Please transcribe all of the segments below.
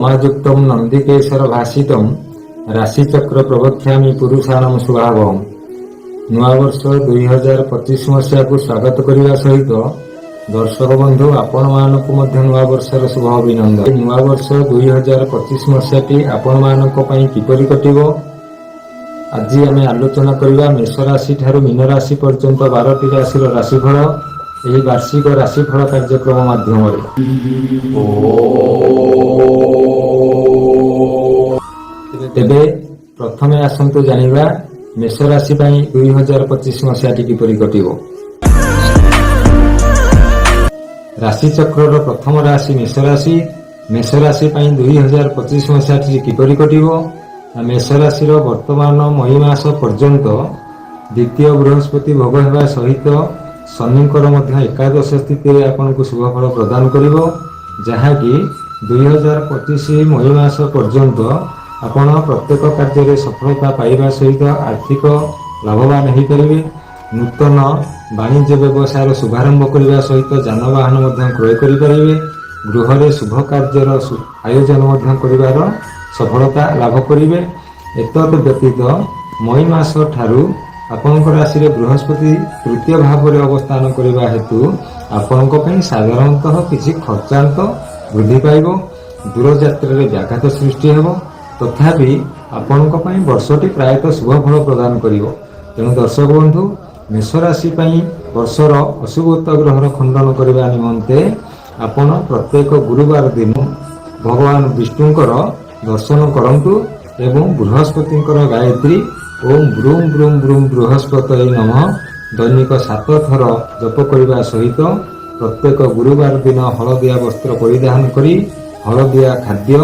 समायुक्तं नंदिकेशर भाषितं राशिचक्र प्रवक्ष्यामि पुरुषाणाम शुभाभम। नूआ वर्ष 2025 मसीहा को स्वागत करने सहित दर्शक बंधु आपण मानक नूआ वर्षर शुभ अभिनंदन। नूआ वर्ष 2025 मसीहाटी आपण मानक किपरि कटिबो आज आम आलोचना करबा। मेष राशि ठारू मीन राशि पर्यंत 12टी राशिर राशिफल यही वार्षिक राशिफल कार्यक्रम माध्यम। तेबे प्रथमे आसंतु जानिबा मेष राशि 2025 मसीहाटी किपरि कटिबो। राशि चक्रर प्रथम राशि मेष राशि। मेष राशि 2025 मसीहाटी किपरि कटिबो। मेष राशि वर्तमान मई मास पर्यंत द्वितीय बृहस्पति भोग हेबा सहित शनिकर मध्य एकादश स्थिति आपको शुभ फल प्रदान करिवो, जहाँकि 2025 मई मास पर्यंत आपण प्रत्येक कार्य सफलता पाइबा सहित आर्थिक लाभवान हो पारे। नूतन वाणिज्य व्यवसाय शुभारंभ करने सहित जानवाहन क्रय करें। गृह शुभ कार्यर आयोजन कर सफलता लाभ करेंगे। एतद व्यतीत मई मास ठारू आपण राशि बृहस्पति तृतीय भाव में अवस्थान करने हेतु आपण साधारणतः किसी खर्चांत वृद्धि पाइब। दूरयात्रा व्याघात सृष्टि हो, तथापि आपण वर्षटी प्रायतः शुभ फल प्रदान करिवो। तेणु दर्शक बंधु मेष राशि वर्षर अशुभत्व ग्रहर खंडन करने निमंते आपण प्रत्येक गुरुवार दिन भगवान विष्णुकर दर्शन करंतु एवं बृहस्पति गायत्री ओम ब्रूम ब्रूम ब्रूम बृहस्पतये नमः दैनिक 7 थर जप करने सहित प्रत्येक गुरुवार दिन हलदिया वस्त्र परिधान करी हलदिया खाद्य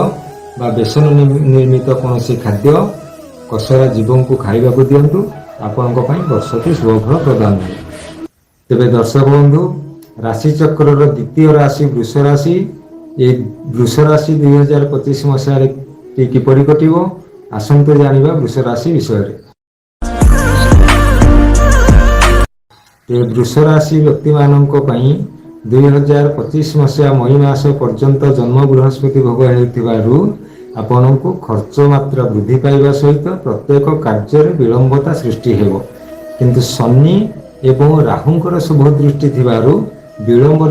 बा बेसन निर्मित कौन खाद्य कसरा जीवों को खाइबा को दिंतु। आपण वर्षटी शुभ फल प्रदान हो। तेबे दर्शक बंधु राशि चक्र द्वितीय राशि वृष राशि। ये वृष राशि 2025 मसीह किपरि कटिबो आसंतु जानिबा वृष राशि विषय। वृष राशि व्यक्ति मानक 2025 मसीहा मई मास पर्यंत जन्म बृहस्पति भोग होइतिबारु आपनको खर्च मात्रा वृद्धि पाइबा सहित प्रत्येक कार्य विलंबता सृष्टि हेबो। किंतु शनि एवं राहुंकर शुभ दृष्टि थिबारु विलंब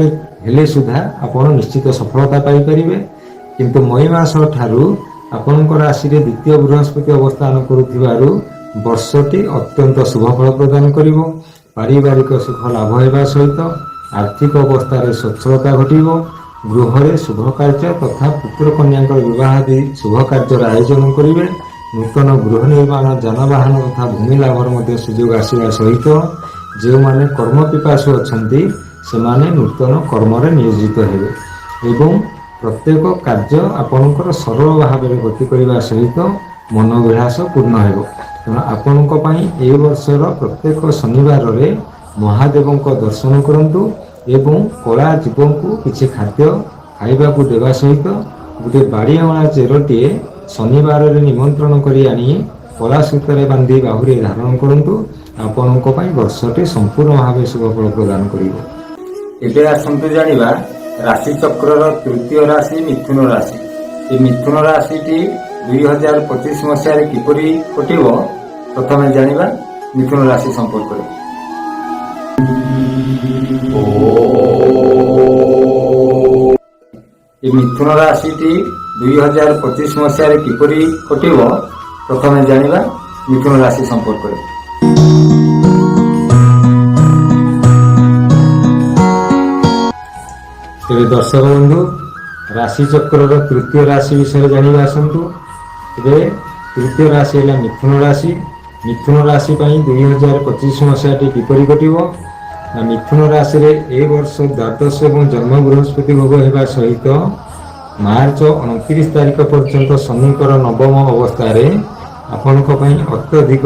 हेले सुधा आपण निश्चित सफलता पाई परिबे। किंतु मई मास ठारू आपनकर राशि रे द्वितीय बृहस्पति अवस्थान करुथिबारु वर्षटी अत्यंत शुभ फल प्रदान करिवो। पारिवारिक सुख लाभ हेबा सहित आर्थिक अवस्था सच्छलता घटिबो। गृह शुभ कार्य तथा पुत्र कन्या विवाह आदि शुभ कार्य आयोजन करेंगे। नूतन गृह निर्माण जानवाहन तथा भूमि लाभर सुजोग आसवा सहित जो माने कर्म पिपासु अच्छी से नूतन कर्म नियोजित हेबे एवं प्रत्येक कार्य आपणकर सरल भाव में गति करने सहित मनोविलास पूर्ण हेबो। तेणु आपण वर्षर प्रत्येक शनिवार में महादेव दर्शन करंतु एवं कला जीवों को किसी खाद्य खाइबा को देवा सहित गोटे बाड़ी अणा चेरटीए शनिवार निमंत्रण करी आनी कला सूत्र बांधी बाहुरी धारण करंतु। आपण वर्षटी संपूर्ण भाव शुभ फल प्रदान करिवो। एबे आसंतु जानिबा राशि चक्रर तृतीय राशि मिथुन राशि। ये मिथुन राशिटी 2025 मसीह किपरि कटिबो प्रथमे जानिबा मिथुन राशि संपर्क में। मिथुन राशि 2025 मसीह किपरि कटिबो प्रथमे जानिबा मिथुन राशि संपर्क में। तेरे दर्शक बंधु राशि चक्र तृतीय राशि विषय जानिबा आसंतु। तृतीय राशि है मिथुन राशि। मिथुन राशि 2025 मसीह किपरि कटिबो। मिथुन राशि रे ए वर्ष द्वादश एवं जन्म बृहस्पति भोग होगा सहित मार्च 29 तारिख पर्यंत शनिकर नवम अवस्था आपण अत्यधिक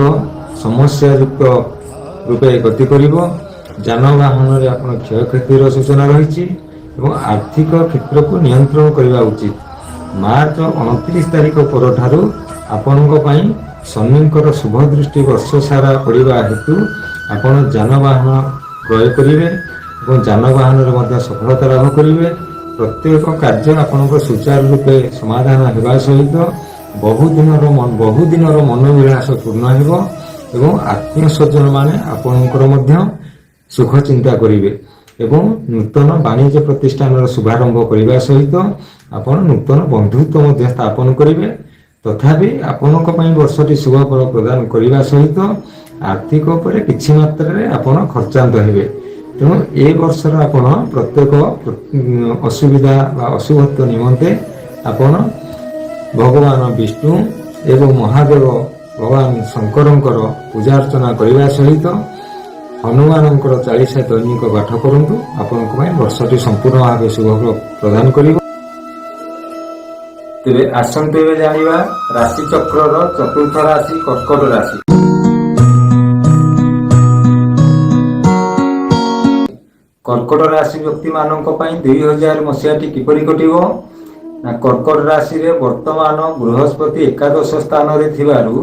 समस्या युक्त रूपे गति करिवो। जानवाहन आपण क्षयक्षतिर सूचना रही आर्थिक क्षेत्र को नियंत्रण करने उचित। मार्च 29 तारिख पर ठारू आपण शनिकर शुभ दृष्टि वर्ष सारा पड़ा हेतु आपण जानवाहन क्रय करेंगे और जानवाहन सफलता लाभ करेंगे। ପ୍ରତ୍ୟେକ କାର୍ଯ୍ୟ ଆପଣଙ୍କ ସୁଚାରୁ ରୂପେ ସମାଧାନ ହେବା ସହିତ ବହୁଦିନର ମନୋଭିଳାଷ ପୂର୍ଣ୍ଣ ହେବ ଏବଂ ଆତ୍ମୀୟ ସ୍ୱଜନ ମାନେ ଆପଣଙ୍କର ମଧ୍ୟ ସୁଖ ଚିନ୍ତା କରିବେ ଏବଂ ନୂତନ ବାଣିଜ୍ୟ ପ୍ରତିଷ୍ଠାନର ଶୁଭାରମ୍ଭ କରିବା ସହିତ ଆପଣ ନୂତନ ବନ୍ଧୁତ୍ୱ ମଧ୍ୟ ସ୍ଥାପନ କରିବେ। ତଥାପି ଆପଣଙ୍କ ପାଇଁ ବର୍ଷଟି ଶୁଭ ଫଳ ପ୍ରଦାନ କରିବା ସହିତ ଆର୍ଥିକ ଉପରେ କିଛି ମାତ୍ରାରେ ଆପଣ ଖର୍ଚ୍ଚାନ୍ତ ହେବେ। ତେଣୁ ଏ ବର୍ଷର ଆପଣ ପ୍ରତ୍ୟେକ ଅସୁବିଧା ବା ଅଶୁଭତ୍ୱ ନିମନ୍ତେ ଆପଣ ଭଗବାନ ବିଷ୍ଣୁ ଏବଂ ମହାଦେବ ଭଗବାନ ଶଙ୍କରଙ୍କର ପୂଜା ଅର୍ଚ୍ଚନା କରିବା ସହିତ ହନୁମାନଙ୍କର 40 ଦୈନିକ ପାଠ କରନ୍ତୁ। ଆପଣଙ୍କ ପାଇଁ ବର୍ଷଟି ସମ୍ପୂର୍ଣ୍ଣ ଭାବେ ଶୁଭଫଳ ପ୍ରଦାନ କରିବ। ତେବେ ଆସନ୍ତୁ ଏବେ ଜାଣିବା ରାଶି ଚକ୍ରର ଚତୁର୍ଥ ରାଶି କର୍କଟ ରାଶି। କର୍କଟ ରାଶି ବ୍ୟକ୍ତି ମାନଙ୍କ ପାଇଁ 2000 ମସିହାଟି କିପରି କଟିବ ନା କର୍କଟ ରାଶିରେ ବର୍ତ୍ତମାନ ବୃହସ୍ପତି ଏକାଦଶ ସ୍ଥାନରେ ଥିବାରୁ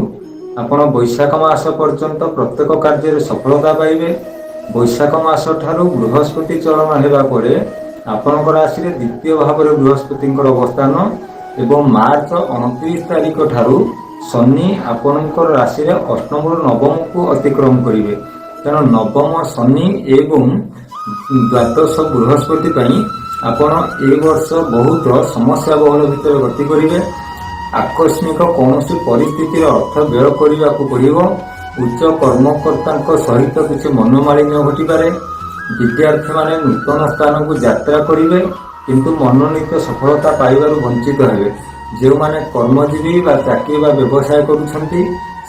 ଆପଣ ବୈଶାଖ ମାସ ପର୍ଯ୍ୟନ୍ତ ପ୍ରତ୍ୟେକ କାର୍ଯ୍ୟରେ ସଫଳତା ପାଇବେ। ବୈଶାଖ ମାସ ଠାରୁ ବୃହସ୍ପତି ଚଳନ ହେବା ପରେ ଆପଣଙ୍କ ରାଶିରେ ଦ୍ୱିତୀୟ ଭାବରେ ବୃହସ୍ପତିଙ୍କର ଅବସ୍ଥାନ ଏବଂ ମାର୍ଚ୍ଚ 29 ତାରିଖ ଠାରୁ ଶନି ଆପଣଙ୍କର ରାଶିରେ ଅଷ୍ଟମରୁ ନବମକୁ ଅତିକ୍ରମ କରିବେ। ତେଣୁ ନବମ ଶନି ଏବଂ ଦ୍ୱାଦଶ ବୃହସ୍ପତି ପାଇଁ ଆପଣ ଏ ବର୍ଷ ବହୁତ ସମସ୍ୟା ବହୁଳ ଭିତରେ ଗତି କରିବେ। ଆକସ୍ମିକ କୌଣସି ପରିସ୍ଥିତିରେ ଅର୍ଥ ବ୍ୟୟ କରିବାକୁ ପଡ଼ିବ। ଉଚ୍ଚ କର୍ମକର୍ତ୍ତାଙ୍କ ସହିତ କିଛି ମନୋମାଳିନ୍ୟ ଘଟିପାରେ। ବିଦ୍ୟାର୍ଥୀମାନେ ନୂତନ ସ୍ଥାନକୁ ଯାତ୍ରା କରିବେ କିନ୍ତୁ ମନୋନୀତ ସଫଳତା ପାଇବାରୁ ବଞ୍ଚିତ ହେବେ। ଯେଉଁମାନେ କର୍ମଜୀବୀ ବା ଚାକିରି ବା ବ୍ୟବସାୟ କରୁଛନ୍ତି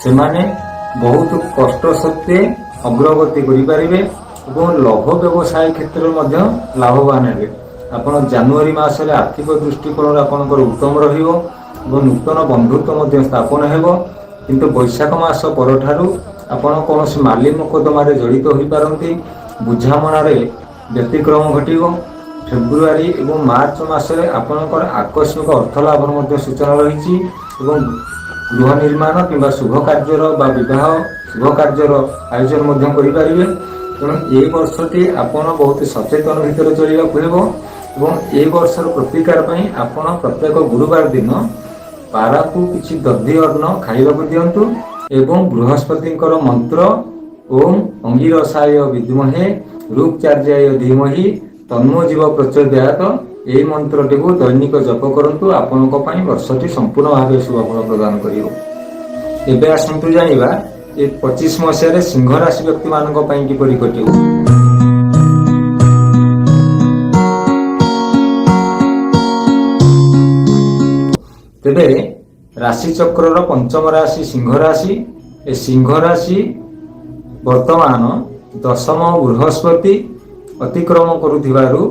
ସେମାନେ ବହୁତ କଷ୍ଟ ସତ୍ତ୍ୱେ ଅଗ୍ରଗତି କରିପାରିବେ ଏବଂ ଲୌହ ବ୍ୟବସାୟ କ୍ଷେତ୍ରରେ ମଧ୍ୟ ଲାଭବାନ ହେବେ। ଆପଣ ଜାନୁଆରୀ ମାସରେ ଆର୍ଥିକ ଦୃଷ୍ଟିକୋଣରୁ ଆପଣଙ୍କର ଉତ୍ତମ ରହିବ ଏବଂ ନୂତନ ବନ୍ଧୁତ୍ୱ ମଧ୍ୟ ସ୍ଥାପନ ହେବ। କିନ୍ତୁ ବୈଶାଖ ମାସ ପରଠାରୁ ଆପଣ କୌଣସି ମାଲି ମୋକଦ୍ଦମାରେ ଜଡ଼ିତ ହୋଇପାରନ୍ତି। ବୁଝାମଣାରେ ବ୍ୟତିକ୍ରମ ଘଟିବ। ଫେବୃଆରୀ ଏବଂ ମାର୍ଚ୍ଚ ମାସରେ ଆପଣଙ୍କର ଆକସ୍ମିକ ଅର୍ଥ ଲାଭର ମଧ୍ୟ ସୂଚନା ରହିଛି ଏବଂ ଗୃହ ନିର୍ମାଣ କିମ୍ବା ଶୁଭ କାର୍ଯ୍ୟର ବା ବିବାହ ଶୁଭ କାର୍ଯ୍ୟର ଆୟୋଜନ ମଧ୍ୟ କରିପାରିବେ। ତେଣୁ ଏ ବର୍ଷଟି ଆପଣ ବହୁତ ସଚେତନ ଭିତରେ ଚଳିବାକୁ ହେବ ଏବଂ ଏ ବର୍ଷର ପ୍ରତିକାର ପାଇଁ ଆପଣ ପ୍ରତ୍ୟେକ ଗୁରୁବାର ଦିନ ପାରାକୁ କିଛି ଦଧି ଅନ୍ନ ଖାଇବାକୁ ଦିଅନ୍ତୁ ଏବଂ ବୃହସ୍ପତିଙ୍କର ମନ୍ତ୍ର ଓମ୍ ଅଙ୍ଗିରସାୟ ବିଦ୍ମହେ ରୁକ୍ଚାର୍ଯ୍ୟାୟ ଧୀମହି ତନ୍ମୋ ଜୀବ ପ୍ରଚୋଦୟାତ ଏହି ମନ୍ତ୍ରଟିକୁ ଦୈନିକ ଜପ କରନ୍ତୁ। ଆପଣଙ୍କ ପାଇଁ ବର୍ଷଟି ସମ୍ପୂର୍ଣ୍ଣ ଭାବେ ଶୁଭଫଳ ପ୍ରଦାନ କରିବ। ଏବେ ଆସନ୍ତୁ ଜାଣିବା ଏ 25 ମସିହାରେ ସିଂହ ରାଶି ବ୍ୟକ୍ତିମାନଙ୍କ ପାଇଁ କିପରି କଟିବ। ତେବେ ରାଶି ଚକ୍ରର ପଞ୍ଚମ ରାଶି ସିଂହ ରାଶି। ଏ ସିଂହ ରାଶି ବର୍ତ୍ତମାନ ଦଶମ ବୃହସ୍ପତି ଅତିକ୍ରମ କରୁଥିବାରୁ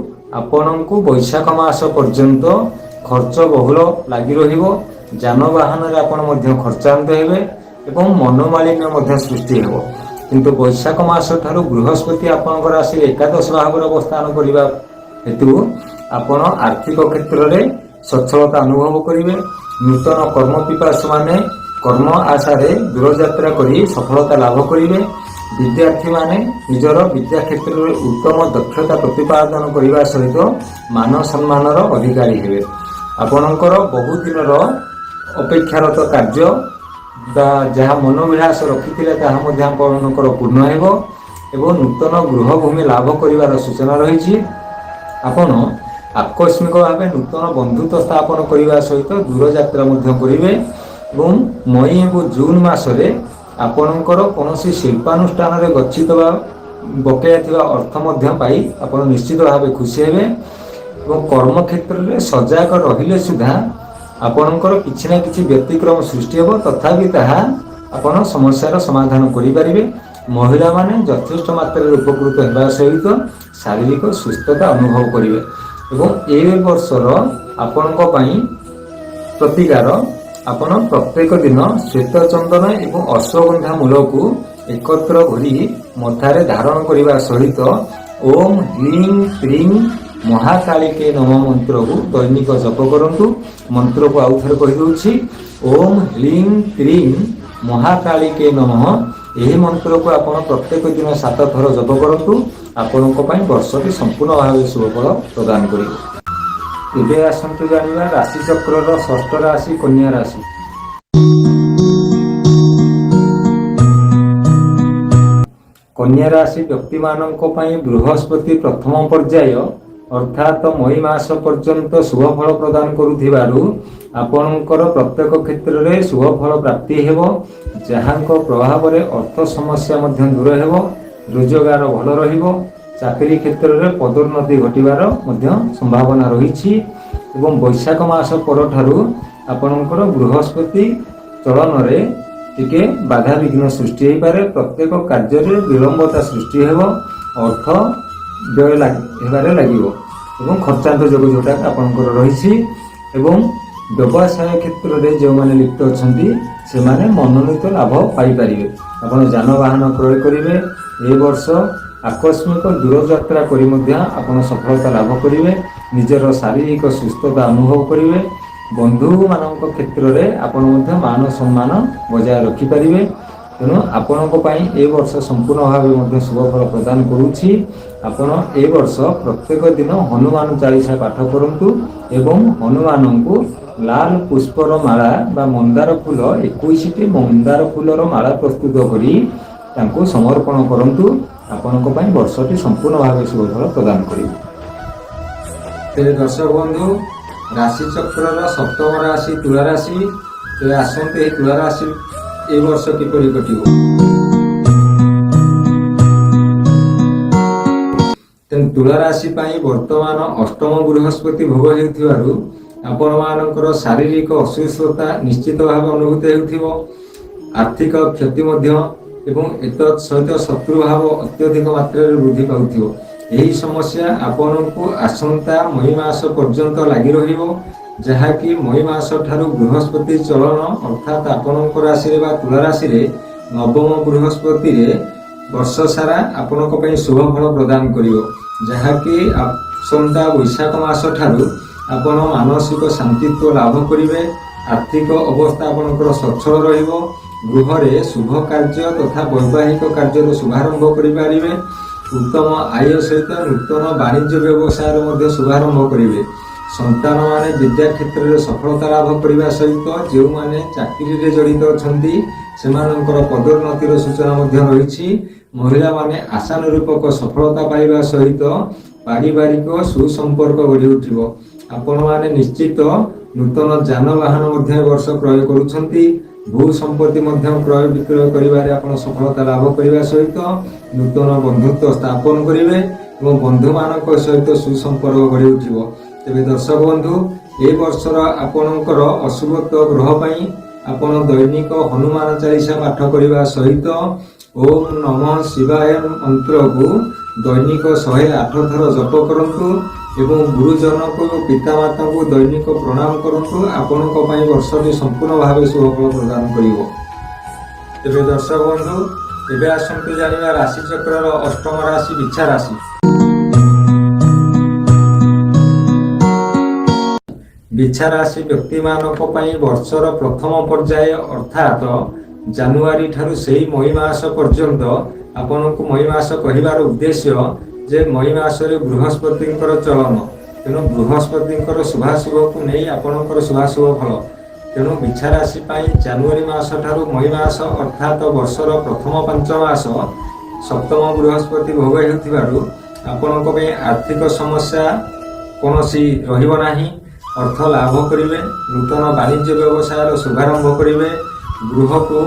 ଆପଣଙ୍କୁ ବୈଶାଖ ମାସ ପର୍ଯ୍ୟନ୍ତ ଖର୍ଚ୍ଚ ବହୁଳ ଲାଗି ରହିବ। ଯାନବାହନରେ ଆପଣ ମଧ୍ୟ ଖର୍ଚ୍ଚାନ୍ତ ହେବେ ଏବଂ ମନୋମାଳିନ୍ୟ ମଧ୍ୟ ସୃଷ୍ଟି ହେବ। କିନ୍ତୁ ବୈଶାଖ ମାସ ଠାରୁ ବୃହସ୍ପତି ଆପଣଙ୍କ ରାଶିରେ ଏକାଦଶ ଭାବରେ ଅବସ୍ଥାନ କରିବା ହେତୁ ଆପଣ ଆର୍ଥିକ କ୍ଷେତ୍ରରେ ସଚ୍ଛଳତା ଅନୁଭବ କରିବେ। ନୂତନ କର୍ମ ପିପାସୁ ମାନେ କର୍ମ ଆଶାରେ ଦୂରଯାତ୍ରା କରି ସଫଳତା ଲାଭ କରିବେ। ବିଦ୍ୟାର୍ଥୀମାନେ ନିଜର ବିଦ୍ୟା କ୍ଷେତ୍ରରେ ଉତ୍ତମ ଦକ୍ଷତା ପ୍ରତିପାଦନ କରିବା ସହିତ ମାନ ସମ୍ମାନର ଅଧିକାରୀ ହେବେ। ଆପଣଙ୍କର ବହୁଦିନର ଅପେକ୍ଷାରତ କାର୍ଯ୍ୟ ବା ଯାହା ମନୋଭିଳାଷ ରଖିଥିଲେ ତାହା ମଧ୍ୟ ଆପଣଙ୍କର ପୂର୍ଣ୍ଣ ହେବ ଏବଂ ନୂତନ ଗୃହଭୂମି ଲାଭ କରିବାର ସୂଚନା ରହିଛି। ଆପଣ ଆକସ୍ମିକ ଭାବେ ନୂତନ ବନ୍ଧୁତ୍ୱ ସ୍ଥାପନ କରିବା ସହିତ ଦୂରଯାତ୍ରା ମଧ୍ୟ କରିବେ ଏବଂ ମଇ ଏବଂ ଜୁନ୍ ମାସରେ ଆପଣଙ୍କର କୌଣସି ଶିଳ୍ପାନୁଷ୍ଠାନରେ ଗଚ୍ଛିତ ବା ବକେୟା ଥିବା ଅର୍ଥ ମଧ୍ୟ ପାଇ ଆପଣ ନିଶ୍ଚିତ ଭାବେ ଖୁସି ହେବେ ଏବଂ କର୍ମକ୍ଷେତ୍ରରେ ସଜାଗ ରହିଲେ ସୁଦ୍ଧା ଆପଣଙ୍କର କିଛି ନା କିଛି ବ୍ୟତିକ୍ରମ ସୃଷ୍ଟି ହେବ। ତଥାପି ତାହା ଆପଣ ସମସ୍ୟାର ସମାଧାନ କରିପାରିବେ। ମହିଳାମାନେ ଯଥେଷ୍ଟ ମାତ୍ରାରେ ଉପକୃତ ହେବା ସହିତ ଶାରୀରିକ ସୁସ୍ଥତା ଅନୁଭବ କରିବେ ଏବଂ ଏ ବର୍ଷର ଆପଣଙ୍କ ପାଇଁ ପ୍ରତିକାର ଆପଣ ପ୍ରତ୍ୟେକ ଦିନ ଶ୍ଵେତ ଚନ୍ଦନ ଏବଂ ଅଶ୍ୱଗନ୍ଧା ମୂଳକୁ ଏକତ୍ର କରି ମଥାରେ ଧାରଣ କରିବା ସହିତ ଓମ୍ ହ୍ଲିଂ କ୍ରିଂ ମହାକାଳିକେ ନମ ମନ୍ତ୍ରକୁ ଦୈନିକ ଜପ କରନ୍ତୁ। ମନ୍ତ୍ରକୁ ଆଉ ଥରେ କହିଦେଉଛି ଓମ୍ ହ୍ଲିଂ କ୍ରିଂ ମହାକାଳିକେ ନମଃ। ଏହି ମନ୍ତ୍ରକୁ ଆପଣ ପ୍ରତ୍ୟେକ ଦିନ 7 ଥର ଜପ କରନ୍ତୁ। ଆପଣଙ୍କ ପାଇଁ ବର୍ଷଟି ସମ୍ପୂର୍ଣ୍ଣ ଭାବେ ଶୁଭଫଳ ପ୍ରଦାନ କରିବ। ଏବେ ଆସନ୍ତୁ ଜାଣିବା ରାଶିଚକ୍ରର ଷଷ୍ଠ ରାଶି କନ୍ୟା ରାଶି। କନ୍ୟା ରାଶି ବ୍ୟକ୍ତିମାନଙ୍କ ପାଇଁ ବୃହସ୍ପତି ପ୍ରଥମ ପର୍ଯ୍ୟାୟ ଅର୍ଥାତ୍ ମଇ ମାସ ପର୍ଯ୍ୟନ୍ତ ଶୁଭ ଫଳ ପ୍ରଦାନ କରୁଥିବାରୁ ଆପଣଙ୍କର ପ୍ରତ୍ୟେକ କ୍ଷେତ୍ରରେ ଶୁଭ ଫଳ ପ୍ରାପ୍ତି ହେବ, ଯାହାଙ୍କ ପ୍ରଭାବରେ ଅର୍ଥ ସମସ୍ୟା ମଧ୍ୟ ଦୂର ହେବ, ରୋଜଗାର ଭଲ ରହିବ, ଚାକିରୀ କ୍ଷେତ୍ରରେ ପଦୋନ୍ନତି ଘଟିବାର ମଧ୍ୟ ସମ୍ଭାବନା ରହିଛି ଏବଂ ବୈଶାଖ ମାସ ପରଠାରୁ ଆପଣଙ୍କର ବୃହସ୍ପତି ଚଳନରେ ଟିକେ ବାଧାବିଘ୍ନ ସୃଷ୍ଟି ହୋଇପାରେ, ପ୍ରତ୍ୟେକ କାର୍ଯ୍ୟରେ ବିଳମ୍ବତା ସୃଷ୍ଟି ହେବ, ଅର୍ଥ ବ୍ୟୟ ହେବାରେ ଲାଗିବ ଏବଂ ଖର୍ଚ୍ଚାନ୍ତ ଯୋଗୁଁ ଯେଉଁଟା ଆପଣଙ୍କର ରହିଛି ଏବଂ ବ୍ୟବସାୟ କ୍ଷେତ୍ରରେ ଯେଉଁମାନେ ଲିପ୍ତ ଅଛନ୍ତି ସେମାନେ ମନୋନୀତ ଲାଭ ପାଇପାରିବେ। ଆପଣ ଯାନବାହନ କ୍ରୟ କରିବେ। ଏ ବର୍ଷ ଆକସ୍ମିକ ଦୂରଯାତ୍ରା କରି ମଧ୍ୟ ଆପଣ ସଫଳତା ଲାଭ କରିବେ, ନିଜର ଶାରୀରିକ ସୁସ୍ଥତା ଅନୁଭବ କରିବେ, ବନ୍ଧୁମାନଙ୍କ କ୍ଷେତ୍ରରେ ଆପଣ ମଧ୍ୟ ମାନ ସମ୍ମାନ ବଜାୟ ରଖିପାରିବେ। ତେଣୁ ଆପଣଙ୍କ ପାଇଁ ଏ ବର୍ଷ ସମ୍ପୂର୍ଣ୍ଣ ଭାବେ ମଧ୍ୟ ଶୁଭ ଫଳ ପ୍ରଦାନ କରୁଛି। ଆପଣ ଏ ବର୍ଷ ପ୍ରତ୍ୟେକ ଦିନ ହନୁମାନ ଚାଳିଶା ପାଠ କରନ୍ତୁ ଏବଂ ହନୁମାନଙ୍କୁ ଲାଲ ପୁଷ୍ପର ମାଳା ବା ମନ୍ଦାର ଫୁଲ 21ଟି ମନ୍ଦାର ଫୁଲର ମାଳା ପ୍ରସ୍ତୁତ କରି ତାଙ୍କୁ ସମର୍ପଣ କରନ୍ତୁ। ଆପଣଙ୍କ ପାଇଁ ବର୍ଷଟି ସମ୍ପୂର୍ଣ୍ଣ ଭାବେ ଶୁଭ ଫଳ ପ୍ରଦାନ କରିବ। ତେବେ ଦର୍ଶକ ବନ୍ଧୁ, ରାଶିଚକ୍ରର ସପ୍ତମ ରାଶି ତୁଳା ରାଶି। ତେବେ ଆସନ୍ତୁ ଏହି ତୁଳା ରାଶି ଏ ବର୍ଷ କିପରି କଟିବ। ତେଣୁ ତୁଳା ରାଶି ପାଇଁ ବର୍ତ୍ତମାନ ଅଷ୍ଟମ ବୃହସ୍ପତି ଭୋଗ ହେଉଥିବାରୁ ଆପଣମାନଙ୍କର ଶାରୀରିକ ଅସୁସ୍ଥତା ନିଶ୍ଚିତ ଭାବେ ଅନୁଭୂତ ହେଉଥିବ, ଆର୍ଥିକ କ୍ଷତି ମଧ୍ୟ ଏବଂ ଏତତ୍ ସହିତ ଶତ୍ରୁଭାବ ଅତ୍ୟଧିକ ମାତ୍ରାରେ ବୃଦ୍ଧି ପାଉଥିବ। ଏହି ସମସ୍ୟା ଆପଣଙ୍କୁ ଆସନ୍ତା ମଇ ମାସ ପର୍ଯ୍ୟନ୍ତ ଲାଗି ରହିବ, ଯାହାକି ମଇ ମାସ ଠାରୁ ବୃହସ୍ପତି ଚଳନ ଅର୍ଥାତ୍ ଆପଣଙ୍କ ରାଶିରେ ବା ତୁଳା ରାଶିରେ ନବମ ବୃହସ୍ପତିରେ ବର୍ଷ ସାରା ଆପଣଙ୍କ ପାଇଁ ଶୁଭ ଫଳ ପ୍ରଦାନ କରିବ, ଯାହାକି ଆସନ୍ତା ବୈଶାଖ ମାସ ଠାରୁ ଆପଣ ମାନସିକ ଶାନ୍ତିତ୍ୱ ଲାଭ କରିବେ, ଆର୍ଥିକ ଅବସ୍ଥା ଆପଣଙ୍କର ସଚ୍ଛଳ ରହିବ, ଗୃହରେ ଶୁଭ କାର୍ଯ୍ୟ ତଥା ବୈବାହିକ କାର୍ଯ୍ୟର ଶୁଭାରମ୍ଭ କରିପାରିବେ, ଉତ୍ତମ ଆୟ ସହିତ ନୂତନ ବାଣିଜ୍ୟ ବ୍ୟବସାୟର ମଧ୍ୟ ଶୁଭାରମ୍ଭ କରିବେ। ସନ୍ତାନମାନେ ବିଦ୍ୟା କ୍ଷେତ୍ରରେ ସଫଳତା ଲାଭ କରିବା ସହିତ ଯେଉଁମାନେ ଚାକିରିରେ ଜଡ଼ିତ ଅଛନ୍ତି ସେମାନଙ୍କର ପଦୋନ୍ନତିର ସୂଚନା ମଧ୍ୟ ରହିଛି। ମହିଳାମାନେ ଆଶାନୁରୂପକ ସଫଳତା ପାଇବା ସହିତ ପାରିବାରିକ ସୁସମ୍ପର୍କ ଗଢ଼ି ଉଠିବ। ଆପଣମାନେ ନିଶ୍ଚିତ ନୂତନ ଯାନବାହନ ମଧ୍ୟ ଏ ବର୍ଷ କ୍ରୟ କରୁଛନ୍ତି, ଭୂ ସମ୍ପତ୍ତି ମଧ୍ୟ କ୍ରୟ ବିକ୍ରୟ କରିବାରେ ଆପଣ ସଫଳତା ଲାଭ କରିବା ସହିତ ନୂତନ ବନ୍ଧୁତ୍ୱ ସ୍ଥାପନ କରିବେ ଏବଂ ବନ୍ଧୁମାନଙ୍କ ସହିତ ସୁସମ୍ପର୍କ ଗଢ଼ି ଉଠିବ। ତେବେ ଦର୍ଶକ ବନ୍ଧୁ, ଏ ବର୍ଷର ଆପଣଙ୍କର ଅଶୁଭତ୍ୱ ଗ୍ରହ ପାଇଁ ଆପଣ ଦୈନିକ ହନୁମାନ ଚାଳିଶା ପାଠ କରିବା ସହିତ ଓಂ ନମଃ ଶିବାୟ ମନ୍ତ୍ରକୁ ଦୈନିକ 108 ଥର ଜପ କରନ୍ତୁ ଏବଂ ଗୁରୁଜନଙ୍କୁ ପିତାମାତାଙ୍କୁ ଦୈନିକ ପ୍ରଣାମ କରନ୍ତୁ। ଆପଣଙ୍କ ପାଇଁ ବର୍ଷଟି ସମ୍ପୂର୍ଣ୍ଣ ଭାବେ ଶୁଭଫଳ ପ୍ରଦାନ କରିବ। ତେବେ ଦର୍ଶକ ବନ୍ଧୁ, ଏବେ ଆସନ୍ତୁ ଜାଣିବା ରାଶିଚକ୍ରର ଅଷ୍ଟମ ରାଶି ବିଛା ରାଶି। ବିଛା ରାଶି ବ୍ୟକ୍ତିମାନଙ୍କ ପାଇଁ ବର୍ଷର ପ୍ରଥମ ପର୍ଯ୍ୟାୟ ଅର୍ଥାତ୍ ଜାନୁଆରୀ ଠାରୁ ସେହି ମଇ ମାସ ପର୍ଯ୍ୟନ୍ତ ଆପଣଙ୍କୁ ମଇ ମାସ କହିବାର ଉଦ୍ଦେଶ୍ୟ ଯେ ମଇ ମାସରେ ବୃହସ୍ପତିଙ୍କର ଚଳନ, ତେଣୁ ବୃହସ୍ପତିଙ୍କର ଶୁଭାଶୁଭକୁ ନେଇ ଆପଣଙ୍କର ଶୁଭାଶୁଭ ଫଳ। ତେଣୁ ବିଛା ରାଶି ପାଇଁ ଜାନୁଆରୀ ମାସ ଠାରୁ ମଇ ମାସ ଅର୍ଥାତ୍ ବର୍ଷର ପ୍ରଥମ 5 ମାସ ସପ୍ତମ ବୃହସ୍ପତି ଭୋଗ ହେଉଥିବାରୁ ଆପଣଙ୍କ ପାଇଁ ଆର୍ଥିକ ସମସ୍ୟା କୌଣସି ରହିବ ନାହିଁ, ଅର୍ଥ ଲାଭ କରିବେ, ନୂତନ ବାଣିଜ୍ୟ ବ୍ୟବସାୟର ଶୁଭାରମ୍ଭ କରିବେ, ଗୃହକୁ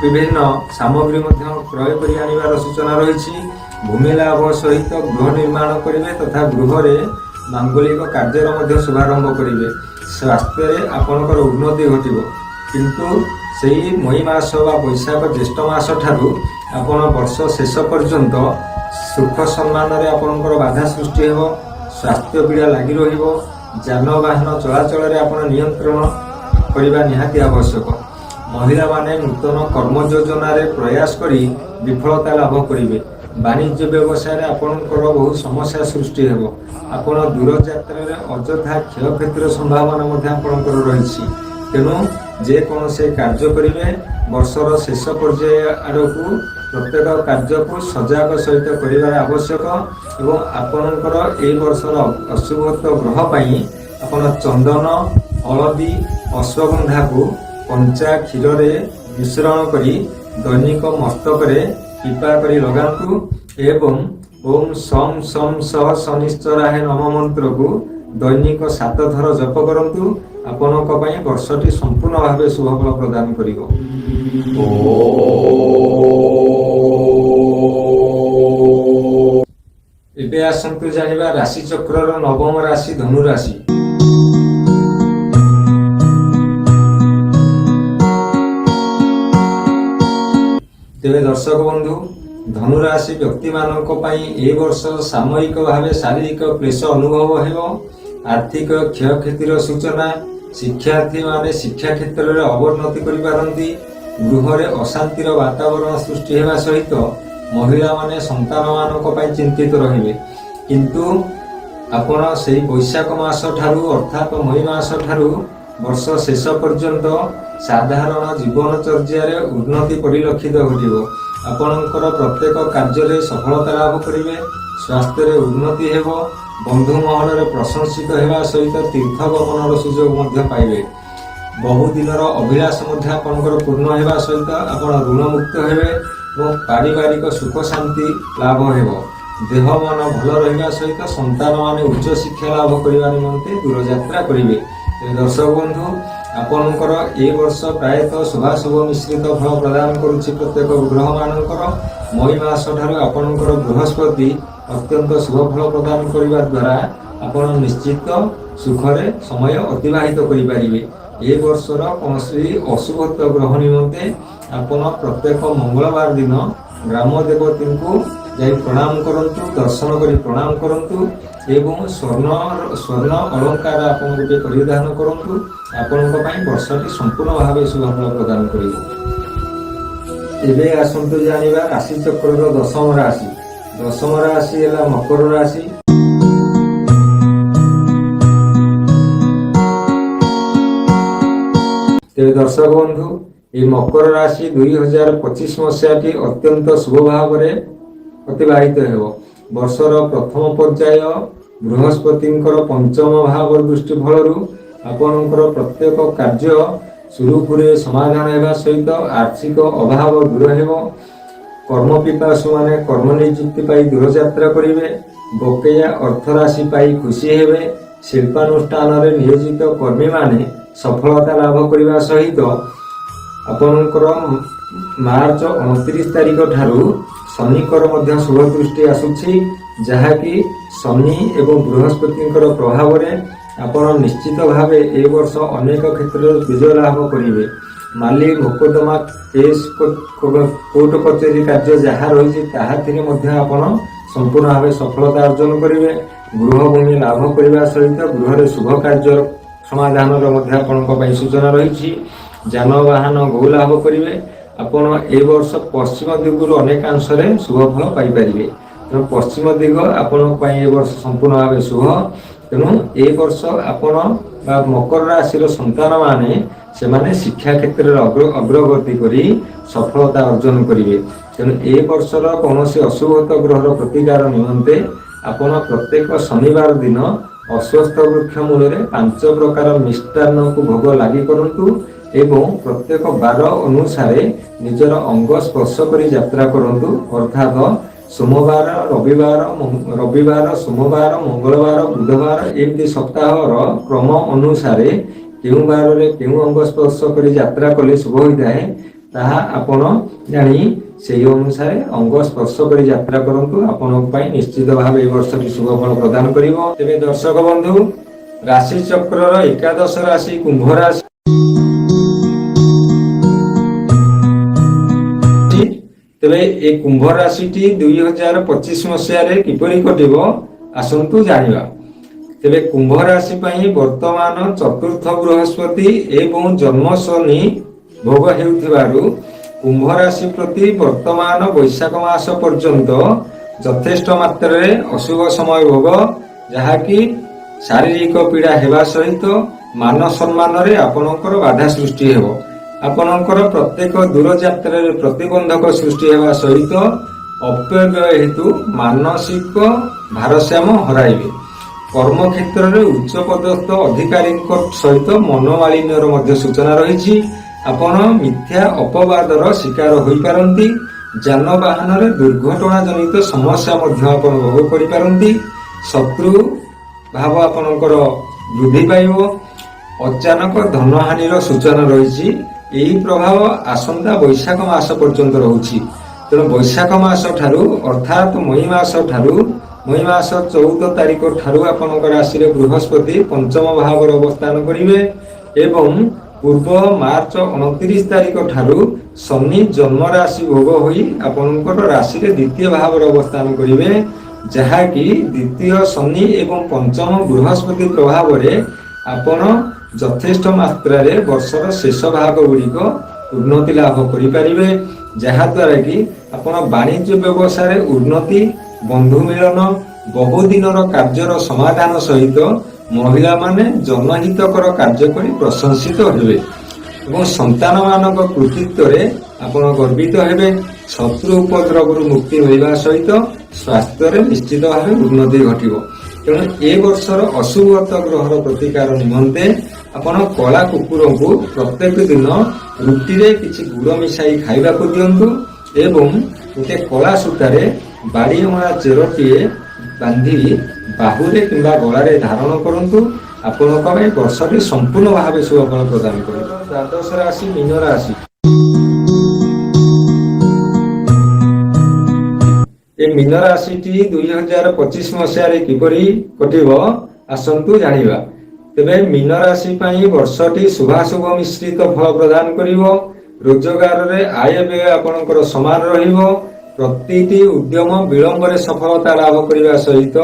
ବିଭିନ୍ନ ସାମଗ୍ରୀ ମଧ୍ୟ କ୍ରୟ କରି ଆଣିବାର ସୂଚନା ରହିଛି, ଭୂମି ଲାଭ ସହିତ ଗୃହ ନିର୍ମାଣ କରିବେ ତଥା ଗୃହରେ ମାଙ୍ଗଳିକ କାର୍ଯ୍ୟର ମଧ୍ୟ ଶୁଭାରମ୍ଭ କରିବେ। ସ୍ୱାସ୍ଥ୍ୟରେ ଆପଣଙ୍କର ଉନ୍ନତି ଘଟିବ, କିନ୍ତୁ ସେହି ମଇ ମାସ ବା ବୈଶାଖ ଜ୍ୟେଷ୍ଠ ମାସ ଠାରୁ ଆପଣ ବର୍ଷ ଶେଷ ପର୍ଯ୍ୟନ୍ତ ସୁଖ ସମ୍ମାନରେ ଆପଣଙ୍କର ବାଧା ସୃଷ୍ଟି ହେବ, ସ୍ୱାସ୍ଥ୍ୟ ପୀଡ଼ା ଲାଗି ରହିବ, ଯାନବାହନ ଚଳାଚଳରେ ଆପଣ ନିୟନ୍ତ୍ରଣ କରିବା ନିହାତି ଆବଶ୍ୟକ। ମହିଳାମାନେ ନୂତନ କର୍ମ ଯୋଜନାରେ ପ୍ରୟାସ କରି ବିଫଳତା ଲାଭ କରିବେ, ବାଣିଜ୍ୟ ବ୍ୟବସାୟରେ ଆପଣଙ୍କର ବହୁ ସମସ୍ୟା ସୃଷ୍ଟି ହେବ, ଆପଣ ଦୂରଯାତ୍ରାରେ ଅଯଥା କ୍ଷୟକ୍ଷତିର ସମ୍ଭାବନା ମଧ୍ୟ ଆପଣଙ୍କର ରହିଛି। ତେଣୁ ଯେକୌଣସି କାର୍ଯ୍ୟ କରିବେ ବର୍ଷର ଶେଷ ପର୍ଯ୍ୟାୟ ଆଡ଼କୁ ପ୍ରତ୍ୟେକ କାର୍ଯ୍ୟକୁ ସଜାଗ ସହିତ କରିବାର ଆବଶ୍ୟକ ଏବଂ ଆପଣଙ୍କର ଏହି ବର୍ଷର ଅଶୁଭତ୍ଵ ଗ୍ରହ ପାଇଁ ଆପଣ ଚନ୍ଦନ, ହଳଦୀ, ଅଶ୍ୱଗନ୍ଧାକୁ କଞ୍ଚା କ୍ଷୀରରେ ମିଶ୍ରଣ କରି ଦୈନିକ ମସ୍ତକରେ ଟିପା କରି ଲଗାନ୍ତୁ ଏବଂ ଓମ୍ ଶಂ ଶଂ ସହ ଶନିଶ୍ଚରାୟ ନମ ମନ୍ତ୍ରକୁ ଦୈନିକ 7 ଥର ଜପ କରନ୍ତୁ। ଆପଣଙ୍କ ପାଇଁ ବର୍ଷଟି ସମ୍ପୂର୍ଣ୍ଣ ଭାବେ ଶୁଭଫଳ ପ୍ରଦାନ କରିବ। ଏବେ ଆସନ୍ତୁ ଜାଣିବା ରାଶି ଚକ୍ରର ନବମ ରାଶି ଧନୁ ରାଶି। ତେବେ ଦର୍ଶକ ବନ୍ଧୁ, ଧନୁ ରାଶି ବ୍ୟକ୍ତିମାନଙ୍କ ପାଇଁ ଏ ବର୍ଷ ସାମୟିକ ଭାବେ ଶାରୀରିକ କ୍ଲେଶ ଅନୁଭବ ହେବ। ଆର୍ଥିକ କ୍ଷୟକ୍ଷତିର ସୂଚନା, ଶିକ୍ଷାର୍ଥୀମାନେ ଶିକ୍ଷା କ୍ଷେତ୍ରରେ ଅବନତି କରିପାରନ୍ତି। ଗୃହରେ ଅଶାନ୍ତିର ବାତାବରଣ ସୃଷ୍ଟି ହେବା ସହିତ ମହିଳାମାନେ ସନ୍ତାନମାନଙ୍କ ପାଇଁ ଚିନ୍ତିତ ରହିବେ। କିନ୍ତୁ ଆପଣ ସେହି ବୈଶାଖ ମାସ ଠାରୁ ଅର୍ଥାତ୍ ମଇ ମାସ ଠାରୁ ବର୍ଷ ଶେଷ ପର୍ଯ୍ୟନ୍ତ ସାଧାରଣ ଜୀବନଚର୍ଯ୍ୟାରେ ଉନ୍ନତି ପରିଲକ୍ଷିତ ଘଟିବ। ଆପଣଙ୍କର ପ୍ରତ୍ୟେକ କାର୍ଯ୍ୟରେ ସଫଳତା ଲାଭ କରିବେ। ସ୍ୱାସ୍ଥ୍ୟରେ ଉନ୍ନତି ହେବ। ବନ୍ଧୁ ମହଲରେ ପ୍ରଶଂସିତ ହେବା ସହିତ ତୀର୍ଥ ଗମନର ସୁଯୋଗ ମଧ୍ୟ ପାଇବେ। ବହୁଦିନର ଅଭିଳାଷ ମଧ୍ୟ ଆପଣଙ୍କର ପୂର୍ଣ୍ଣ ହେବା ସହିତ ଆପଣ ଋଣମୁକ୍ତ ହେବେ ଏବଂ ପାରିବାରିକ ସୁଖ ଶାନ୍ତି ଲାଭ ହେବ। ଦେହ ମନ ଭଲ ରହିବା ସହିତ ସନ୍ତାନମାନେ ଉଚ୍ଚ ଶିକ୍ଷା ଲାଭ କରିବା ନିମନ୍ତେ ଦୂରଯାତ୍ରା କରିବେ। ଦର୍ଶକ ବନ୍ଧୁ, ଆପଣଙ୍କର ଏ ବର୍ଷ ପ୍ରାୟତଃ ଶୁଭାଶୁଭ ମିଶ୍ରିତ ଫଳ ପ୍ରଦାନ କରୁଛି ପ୍ରତ୍ୟେକ ଗ୍ରହମାନଙ୍କର। ମଇ ମାସ ଠାରୁ ଆପଣଙ୍କର ବୃହସ୍ପତି ଅତ୍ୟନ୍ତ ଶୁଭ ଫଳ ପ୍ରଦାନ କରିବା ଦ୍ୱାରା ଆପଣ ନିଶ୍ଚିତ ସୁଖରେ ସମୟ ଅତିବାହିତ କରିପାରିବେ। ଏ ବର୍ଷର କୌଣସି ଅଶୁଭତ୍ଵ ଗ୍ରହ ନିମନ୍ତେ ଆପଣ ପ୍ରତ୍ୟେକ ମଙ୍ଗଳବାର ଦିନ ଗ୍ରାମ ଦେବତୀଙ୍କୁ ଯାଇ ପ୍ରଣାମ କରନ୍ତୁ, ଦର୍ଶନ କରି ପ୍ରଣାମ କରନ୍ତୁ ଏବଂ ସ୍ୱର୍ଣ୍ଣ ଅଳଙ୍କାର ଆପଣ ଗୋଟେ ପରିଧାନ କରନ୍ତୁ। ଆପଣଙ୍କ ପାଇଁ ବର୍ଷଟି ସମ୍ପୂର୍ଣ୍ଣ ଭାବେ ଶୁଭଫଳ ପ୍ରଦାନ କରିବ। ଏବେ ଆସନ୍ତୁ ଜାଣିବା ରାଶି ଚକ୍ରର ଦଶମ ରାଶି। ଦଶମ ରାଶି ହେଲା ମକର ରାଶି। ତେବେ ଦର୍ଶକ ବନ୍ଧୁ, ଏହି ମକର ରାଶି 2025 ମସିହାଟି ଅତ୍ୟନ୍ତ ଶୁଭ ଭାବରେ ଅତିବାହିତ ହେବ। ବର୍ଷର ପ୍ରଥମ ପର୍ଯ୍ୟାୟ ବୃହସ୍ପତିଙ୍କର ପଞ୍ଚମ ଭାବ ଦୃଷ୍ଟି ଫଳରୁ ଆପଣଙ୍କର ପ୍ରତ୍ୟେକ କାର୍ଯ୍ୟ ସୁରୁଖୁରୁରେ ସମାଧାନ ହେବା ସହିତ ଆର୍ଥିକ ଅଭାବ ଦୂର ହେବ। କର୍ମ ପିପାସୁ ମାନେ କର୍ମ ନିଯୁକ୍ତି ପାଇ ଦୂରଯାତ୍ରା କରିବେ। ବକେୟା ଅର୍ଥ ରାଶି ପାଇ ଖୁସି ହେବେ। ଶିଳ୍ପାନୁଷ୍ଠାନରେ ନିୟୋଜିତ କର୍ମୀମାନେ ସଫଳତା ଲାଭ କରିବା ସହିତ ଆପଣଙ୍କର ମାର୍ଚ୍ଚ 29 ତାରିଖ ଠାରୁ ଶନିଙ୍କର ମଧ୍ୟ ଶୁଭ ଦୃଷ୍ଟି ଆସୁଛି, ଯାହାକି ଶନି ଏବଂ ବୃହସ୍ପତିଙ୍କର ପ୍ରଭାବରେ ଆପଣ ନିଶ୍ଚିତ ଭାବେ ଏ ବର୍ଷ ଅନେକ କ୍ଷେତ୍ରରେ ବିଜୟ ଲାଭ କରିବେ। ମାଲି ମୋକଦ୍ଦମା କେସ୍ କୋର୍ଟ କଚେରୀ କାର୍ଯ୍ୟ ଯାହା ରହିଛି ତାହାଥିରେ ମଧ୍ୟ ଆପଣ ସମ୍ପୂର୍ଣ୍ଣ ଭାବେ ସଫଳତା ଅର୍ଜନ କରିବେ। ଗୃହଭୂମି ଲାଭ କରିବା ସହିତ ଗୃହରେ ଶୁଭ କାର୍ଯ୍ୟ ସମାଧାନର ମଧ୍ୟ ଆପଣଙ୍କ ପାଇଁ ସୂଚନା ରହିଛି। ଯାନବାହନ ଗୌ ଲାଭ କରିବେ। ଆପଣ ଏ ବର୍ଷ ପଶ୍ଚିମ ଦିଗରୁ ଅନେକାଂଶରେ ଶୁଭ ଫଳ ପାଇପାରିବେ। ତେଣୁ ପଶ୍ଚିମ ଦିଗ ଆପଣଙ୍କ ପାଇଁ ଏ ବର୍ଷ ସମ୍ପୂର୍ଣ୍ଣ ଭାବେ ଶୁଭ। ତେଣୁ ଏ ବର୍ଷ ଆପଣ ବା ମକର ରାଶିର ସନ୍ତାନମାନେ ସେମାନେ ଶିକ୍ଷା କ୍ଷେତ୍ରରେ ଅଗ୍ରଗତି କରି ସଫଳତା ଅର୍ଜନ କରିବେ। ତେଣୁ ଏ ବର୍ଷର କୌଣସି ଅଶୁଭତ୍ଵ ଗ୍ରହର ପ୍ରତିକାର ନିମନ୍ତେ ଆପଣ ପ୍ରତ୍ୟେକ ଶନିବାର ଦିନ ଅଶ୍ୱସ୍ଥ ବୃକ୍ଷ ମୂଳରେ 5 ପ୍ରକାର ମିଷ୍ଟାନ୍ନକୁ ଭୋଗ ଲାଗି କରନ୍ତୁ ଏବଂ ପ୍ରତ୍ୟେକ ବାର ଅନୁସାରେ ନିଜର ଅଙ୍ଗ ସ୍ପର୍ଶ କରି ଯାତ୍ରା କରନ୍ତୁ। ଅର୍ଥାତ ସୋମବାର, ରବିବାର, ସୋମବାର, ମଙ୍ଗଳବାର, ବୁଧବାର ଏମିତି ସପ୍ତାହର କ୍ରମ ଅନୁସାରେ କେଉଁ ବାରରେ କେଉଁ ଅଙ୍ଗ ସ୍ପର୍ଶ କରି ଯାତ୍ରା କଲେ ଶୁଭ ହୋଇଥାଏ ତାହା ଆପଣ ଜାଣି ସେହି ଅନୁସାରେ ଅଙ୍ଗ ସ୍ପର୍ଶ କରି ଯାତ୍ରା କରନ୍ତୁ। ଆପଣଙ୍କ ପାଇଁ ନିଶ୍ଚିତ ଭାବେ ଏହି ବର୍ଷଟି ଶୁଭ ଫଳ ପ୍ରଦାନ କରିବ। ତେବେ ଦର୍ଶକ ବନ୍ଧୁ, ରାଶି ଚକ୍ରର ଏକାଦଶ ରାଶି କୁମ୍ଭ ରାଶି। ତେବେ ଏ କୁମ୍ଭ ରାଶିଟି 2025 ମସିହାରେ କିପରି କଟିବ ଆସନ୍ତୁ ଜାଣିବା। ତେବେ କୁମ୍ଭ ରାଶି ପାଇଁ ବର୍ତ୍ତମାନ ଚତୁର୍ଥ ବୃହସ୍ପତି ଏବଂ ଜନ୍ମ ଶନି ଭୋଗ ହେଉଥିବାରୁ କୁମ୍ଭ ରାଶି ପ୍ରତି ବର୍ତ୍ତମାନ ବୈଶାଖ ମାସ ପର୍ଯ୍ୟନ୍ତ ଯଥେଷ୍ଟ ମାତ୍ରାରେ ଅଶୁଭ ସମୟ ଭୋଗ, ଯାହାକି ଶାରୀରିକ ପୀଡ଼ା ହେବା ସହିତ ମାନ ସମ୍ମାନରେ ଆପଣଙ୍କର ବାଧା ସୃଷ୍ଟି ହେବ। ଆପଣଙ୍କର ପ୍ରତ୍ୟେକ ଦୂରଯାତ୍ରାରେ ପ୍ରତିବନ୍ଧକ ସୃଷ୍ଟି ହେବା ସହିତ ଅପବ୍ୟୟ ହେତୁ ମାନସିକ ଭାରସାମ୍ୟ ହରାଇବେ। କର୍ମକ୍ଷେତ୍ରରେ ଉଚ୍ଚପଦସ୍ଥ ଅଧିକାରୀଙ୍କ ସହିତ ମନୋମାଳିନ୍ୟର ମଧ୍ୟ ସୂଚନା ରହିଛି। ଆପଣ ମିଥ୍ୟା ଅପବାଦର ଶିକାର ହୋଇପାରନ୍ତି। ଯାନବାହନରେ ଦୁର୍ଘଟଣା ଜନିତ ସମସ୍ୟା ମଧ୍ୟ ଆପଣ ଭୋଗ କରିପାରନ୍ତି। ଶତ୍ରୁ ଭାବ ଆପଣଙ୍କର ବୃଦ୍ଧି ପାଇବ। ଅଚାନକ ଧନହାନିର ସୂଚନା ରହିଛି। ଏହି ପ୍ରଭାବ ଆସନ୍ତା ବୈଶାଖ ମାସ ପର୍ଯ୍ୟନ୍ତ ରହୁଛି। ତେଣୁ ବୈଶାଖ ମାସ ଠାରୁ ଅର୍ଥାତ୍ ମଇ ମାସ 14 ତାରିଖ ଠାରୁ ଆପଣଙ୍କ ରାଶିରେ ବୃହସ୍ପତି ପଞ୍ଚମ ଭାବରେ ଅବସ୍ଥାନ କରିବେ ଏବଂ ପୂର୍ବ ମାର୍ଚ୍ଚ 29 ତାରିଖ ଠାରୁ ଶନି ଜନ୍ମ ରାଶି ଭୋଗ ହୋଇ ଆପଣଙ୍କର ରାଶିରେ ଦ୍ୱିତୀୟ ଭାବରେ ଅବସ୍ଥାନ କରିବେ, ଯାହାକି ଦ୍ୱିତୀୟ ଶନି ଏବଂ ପଞ୍ଚମ ବୃହସ୍ପତି ପ୍ରଭାବରେ ଆପଣ ଯଥେଷ୍ଟ ମାତ୍ରାରେ ବର୍ଷର ଶେଷ ଭାଗ ଗୁଡ଼ିକ ଉନ୍ନତି ଲାଭ କରିପାରିବେ, ଯାହାଦ୍ୱାରା କି ଆପଣ ବାଣିଜ୍ୟ ବ୍ୟବସାୟରେ ଉନ୍ନତି, ବନ୍ଧୁ ମିଳନ, ବହୁଦିନର କାର୍ଯ୍ୟର ସମାଧାନ ସହିତ ମହିଳାମାନେ ଜନହିତକର କାର୍ଯ୍ୟ କରି ପ୍ରଶଂସିତ ହେବେ ଏବଂ ସନ୍ତାନମାନଙ୍କ କୃତିତ୍ୱରେ ଆପଣ ଗର୍ବିତ ହେବେ। ଶତ୍ରୁ ଉପଦ୍ରବରୁ ମୁକ୍ତି ମିଳିବା ସହିତ ସ୍ୱାସ୍ଥ୍ୟରେ ନିଶ୍ଚିତ ଭାବେ ଉନ୍ନତି ଘଟିବ। ତେଣୁ ଏ ବର୍ଷର ଅଶୁଭତ୍ୱ ଗ୍ରହର ପ୍ରତିକାର ନିମନ୍ତେ ଆପଣ କଳା କୁକୁରଙ୍କୁ ପ୍ରତ୍ୟେକ ଦିନ ରୁଟିରେ କିଛି ଗୁଡ଼ ମିଶାଇ ଖାଇବାକୁ ଦିଅନ୍ତୁ ଏବଂ ଗୋଟେ କଳା ସୂତାରେ ବାଡ଼ିଅମଳା ଚେରଟିଏ ବାନ୍ଧି ବାହୁରେ କିମ୍ବା ଗଳାରେ ଧାରଣ କରନ୍ତୁ। ଆପଣଙ୍କ ପାଇଁ ବର୍ଷଟି ସମ୍ପୂର୍ଣ୍ଣ ଭାବେ ଶୁଭଫଳ ପ୍ରଦାନ କରିବ। ଦ୍ୱାଦଶ ରାଶି ମୀନ ରାଶି। ଏ ମୀନ ରାଶିଟି 2025 ମସିହାରେ କିପରି କଟିବ ଆସନ୍ତୁ ଜାଣିବା। ତେବେ ମୀନ ରାଶି ପାଇଁ ବର୍ଷଟି ଶୁଭାଶୁଭ ମିଶ୍ରିତ ଫଳ ପ୍ରଦାନ କରିବ। ରୋଜଗାରରେ ଆୟ ବ୍ୟୟ ଆପଣଙ୍କର ସମାନ ରହିବ। ପ୍ରତିଟି ଉଦ୍ୟମ ବିଳମ୍ବରେ ସଫଳତା ଲାଭ କରିବା ସହିତ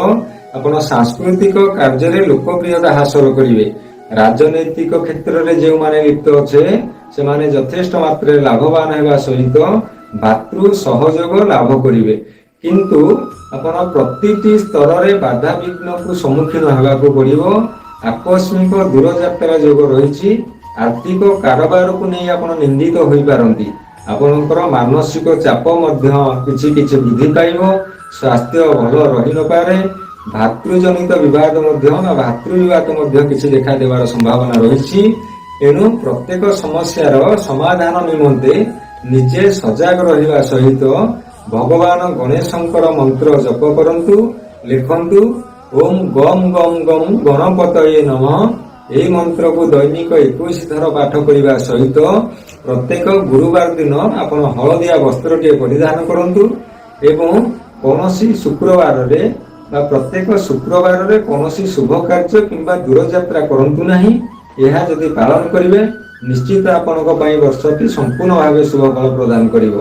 ଆପଣ ସାଂସ୍କୃତିକ କାର୍ଯ୍ୟରେ ଲୋକପ୍ରିୟତା ହାସଲ କରିବେ। ରାଜନୈତିକ କ୍ଷେତ୍ରରେ ଯେଉଁମାନେ ଲିପ୍ତ ଅଛେ ସେମାନେ ଯଥେଷ୍ଟ ମାତ୍ରାରେ ଲାଭବାନ ହେବା ସହିତ ଭାତୃ ସହଯୋଗ ଲାଭ କରିବେ, କିନ୍ତୁ ଆପଣ ପ୍ରତିଟି ସ୍ତରରେ ବାଧାବିଘ୍ନକୁ ସମ୍ମୁଖୀନ ହେବାକୁ ପଡ଼ିବ। ଆକସ୍ମିକ ଦୂରଯାତ୍ରା ଯୋଗ ରହିଛି। ଆର୍ଥିକ କାରବାରକୁ ନେଇ ଆପଣ ନିନ୍ଦିତ ହୋଇପାରନ୍ତି। ଆପଣଙ୍କର ମାନସିକ ଚାପ ମଧ୍ୟ କିଛି ବୃଦ୍ଧି ପାଇବ। ସ୍ୱାସ୍ଥ୍ୟ ଭଲ ରହିନପାରେ। ଭାତୃଜନିତ ବିବାଦ ମଧ୍ୟ ବା ଭାତୃବିବାଦ ମଧ୍ୟ କିଛି ଦେଖାଦେବାର ସମ୍ଭାବନା ରହିଛି। ଏଣୁ ପ୍ରତ୍ୟେକ ସମସ୍ୟାର ସମାଧାନ ନିମନ୍ତେ ନିଜେ ସଜାଗ ରହିବା ସହିତ ଭଗବାନ ଗଣେଶଙ୍କର ମନ୍ତ୍ର ଜପ କରନ୍ତୁ। ଲେଖନ୍ତୁ ଓମ୍ ଗମ୍ ଗମ୍ ଗମ୍ ଗଣପତୟେ ନମଃ। ଏହି ମନ୍ତ୍ରକୁ ଦୈନିକ 21 ଥର ପାଠ କରିବା ସହିତ ପ୍ରତ୍ୟେକ ଗୁରୁବାର ଦିନ ଆପଣ ହଳଦିଆ ବସ୍ତ୍ରଟିଏ ପରିଧାନ କରନ୍ତୁ ଏବଂ କୌଣସି ଶୁକ୍ରବାରରେ ବା ପ୍ରତ୍ୟେକ ଶୁକ୍ରବାରରେ କୌଣସି ଶୁଭ କାର୍ଯ୍ୟ କିମ୍ବା ଦୂରଯାତ୍ରା କରନ୍ତୁ ନାହିଁ। ଏହା ଯଦି ପାଳନ କରିବେ ନିଶ୍ଚିତ ଆପଣଙ୍କ ପାଇଁ ବର୍ଷଟି ସମ୍ପୂର୍ଣ୍ଣ ଭାବେ ଶୁଭ ଫଳ ପ୍ରଦାନ କରିବ।